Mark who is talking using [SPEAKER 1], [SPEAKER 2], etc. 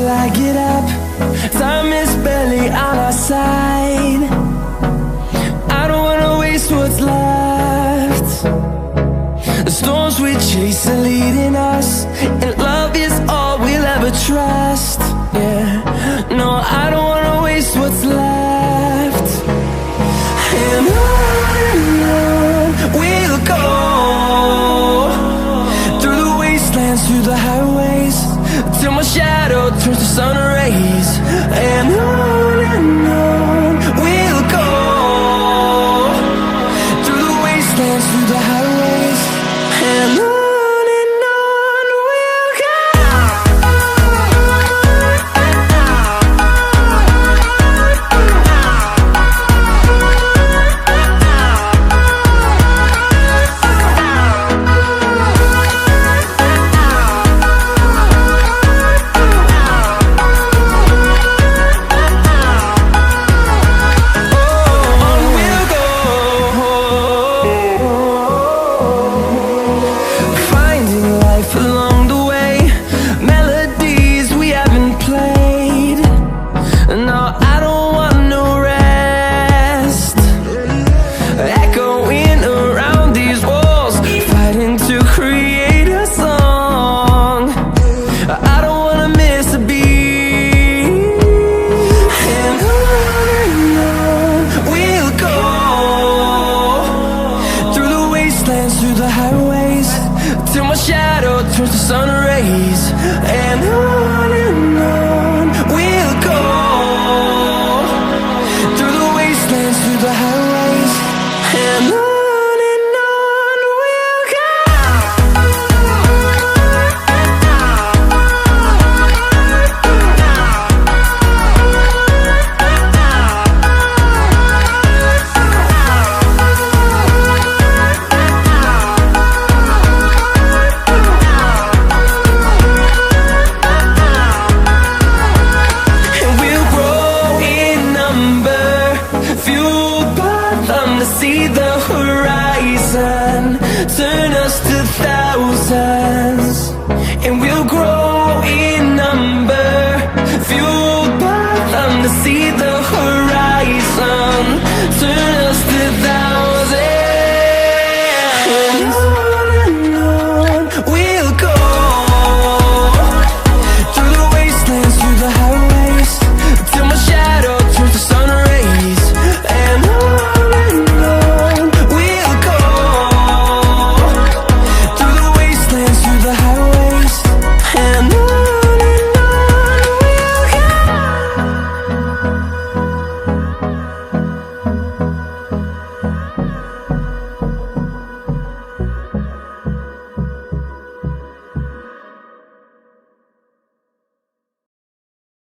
[SPEAKER 1] till I get up. Time is barely on our side. I don't wanna waste what's left. The storms we chase are leading us, and love is all we'll ever trust. Yeah, no, I don't wanna waste what's left. And on we'll go, through the wastelands, through the highways, till my shadow turns to sun rays. And on we'll go, through the wastelands, through the highways, and on we'll go. Through the highways, till my shadow turns to sun rays. And on we'll go, through the wastelands, through the highways, and on we'll go. See the horizon, turn us to thousands, and we'll grow in number, fueled by them to see the horizon.